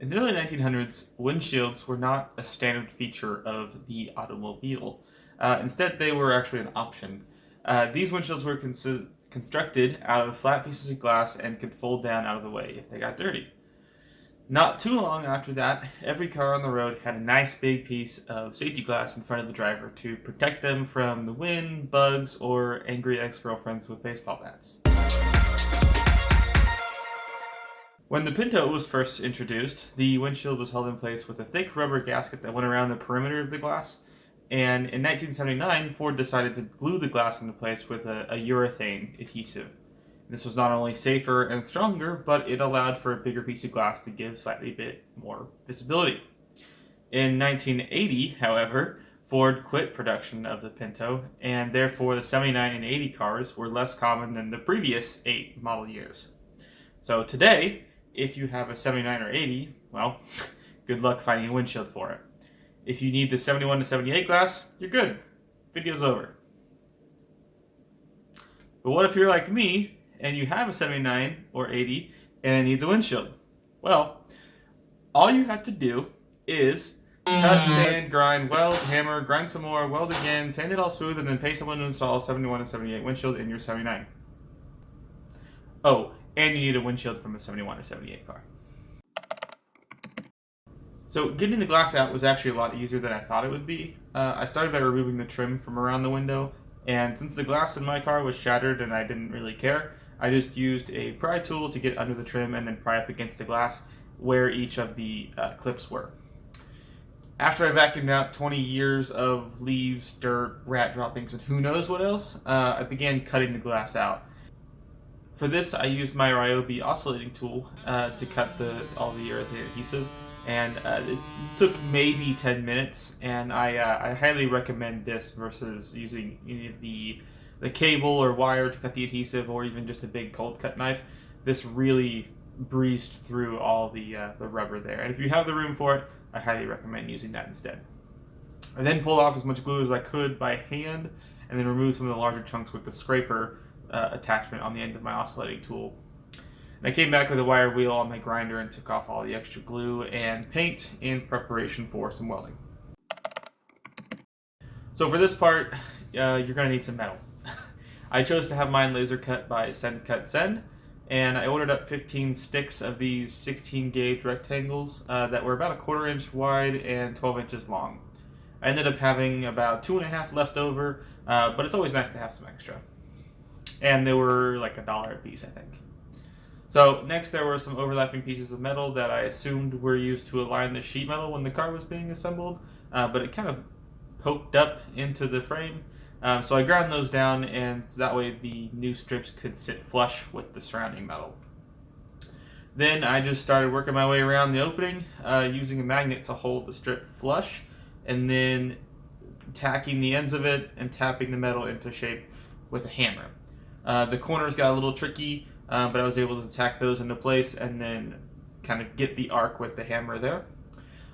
In the early 1900s, windshields were not a standard feature of the automobile. Instead, they were actually an option. These windshields were constructed out of flat pieces of glass and could fold down out of the way if they got dirty. Not too long after that, every car on the road had a nice big piece of safety glass in front of the driver to protect them from the wind, bugs, or angry ex-girlfriends with baseball bats. When the Pinto was first introduced, the windshield was held in place with a thick rubber gasket that went around the perimeter of the glass. And in 1979, Ford decided to glue the glass into place with a urethane adhesive. This was not only safer and stronger, but it allowed for a bigger piece of glass to give slightly bit more visibility. In 1980, however, Ford quit production of the Pinto, and therefore the 79 and 80 cars were less common than the previous 8 model years. So today, if you have a 79 or 80, well, good luck finding a windshield for it. If you need the 71 to 78 glass, you're good. Video's over. But what if you're like me, and you have a 79 or 80, and it needs a windshield? Well, all you have to do is cut, sand, grind, weld, hammer, grind some more, weld again, sand it all smooth, and then pay someone to install a 71 and 78 windshield in your 79. Oh, and you need a windshield from a 71 or 78 car. So getting the glass out was actually a lot easier than I thought it would be. I started by removing the trim from around the window, and since the glass in my car was shattered and I didn't really care, I just used a pry tool to get under the trim and then pry up against the glass where each of the clips were. After I vacuumed out 20 years of leaves, dirt, rat droppings, and who knows what else, I began cutting the glass out. For this, I used my Ryobi oscillating tool to cut all the urethane adhesive, and it took maybe 10 minutes, and I highly recommend this versus using any of the cable or wire to cut the adhesive, or even just a big cold cut knife. This really breezed through all the rubber there, and if you have the room for it, I highly recommend using that instead. I then pulled off as much glue as I could by hand, and then removed some of the larger chunks with the scraper attachment on the end of my oscillating tool. And I came back with a wire wheel on my grinder and took off all the extra glue and paint in preparation for some welding. So for this part, you're going to need some metal. I chose to have mine laser cut by Send Cut Send, and I ordered up 15 sticks of these 16 gauge rectangles that were about a 1/4 inch wide and 12 inches long. I ended up having about 2.5 left over, but it's always nice to have some extra. And they were like $1 a piece, I think. So next there were some overlapping pieces of metal that I assumed were used to align the sheet metal when the car was being assembled, but it kind of poked up into the frame. So I ground those down, and so that way the new strips could sit flush with the surrounding metal. Then I just started working my way around the opening, using a magnet to hold the strip flush, and then tacking the ends of it and tapping the metal into shape with a hammer. The corners got a little tricky, but I was able to tack those into place and then kind of get the arc with the hammer there.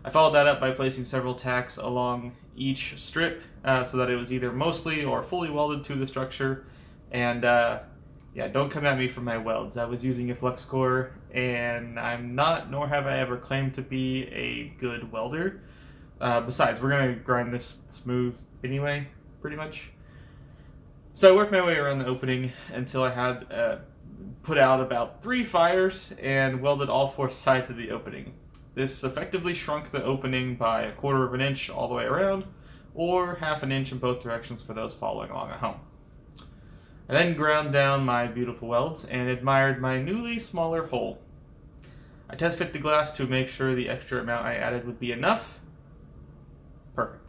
I followed that up by placing several tacks along each strip so that it was either mostly or fully welded to the structure. And yeah, don't come at me for my welds. I was using a flux core, and I'm not, nor have I ever claimed to be a good welder. Besides, we're going to grind this smooth anyway, pretty much. So I worked my way around the opening until I had put out about 3 fires and welded all 4 sides of the opening. This effectively shrunk the opening by 1/4 inch all the way around, or 1/2 inch in both directions for those following along at home. I then ground down my beautiful welds and admired my newly smaller hole. I test fit the glass to make sure the extra amount I added would be enough. Perfect.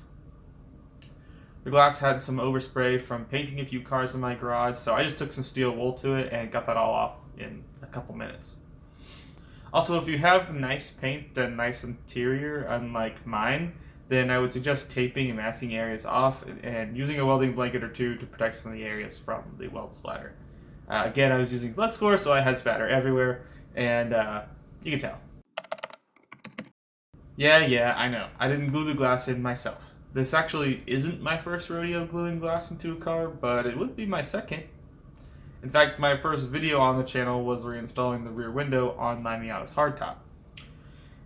The glass had some overspray from painting a few cars in my garage, so I just took some steel wool to it and got that all off in a couple minutes. Also, if you have nice paint and nice interior, unlike mine, then I would suggest taping and masking areas off and using a welding blanket or two to protect some of the areas from the weld splatter. Again, I was using flux core, so I had spatter everywhere, and you can tell. Yeah, I know. I didn't glue the glass in myself. This actually isn't my first rodeo gluing glass into a car, but it would be my second. In fact, my first video on the channel was reinstalling the rear window on my Miata's hardtop.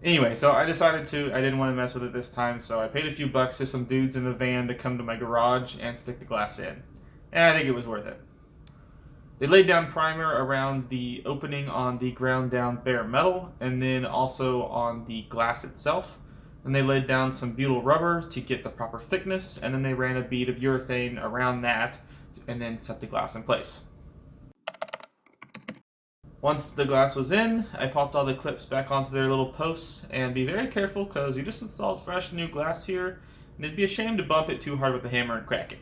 Anyway, so I didn't want to mess with it this time, so I paid a few bucks to some dudes in a van to come to my garage and stick the glass in. And I think it was worth it. They laid down primer around the opening on the ground down bare metal, and then also on the glass itself. And they laid down some butyl rubber to get the proper thickness, and then they ran a bead of urethane around that, and then set the glass in place. Once the glass was in, I popped all the clips back onto their little posts, and be very careful because you just installed fresh new glass here, and it'd be a shame to bump it too hard with a hammer and crack it.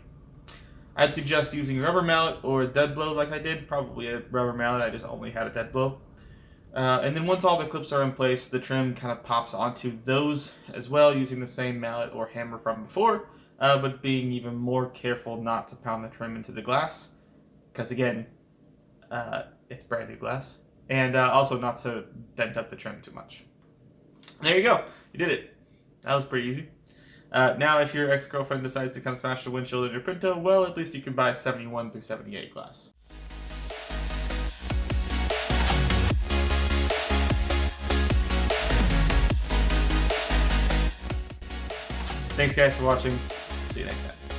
I'd suggest using a rubber mallet or a dead blow like I did, probably a rubber mallet, I just only had a dead blow. And then once all the clips are in place, the trim kind of pops onto those as well using the same mallet or hammer from before, but being even more careful not to pound the trim into the glass, because again, it's brand new glass, and also not to dent up the trim too much. There you go, you did it. That was pretty easy. Now, if your ex-girlfriend decides to come smash the windshield in your Pinto, well, at least you can buy 71 through 78 glass. Thanks, guys, for watching. See you next time.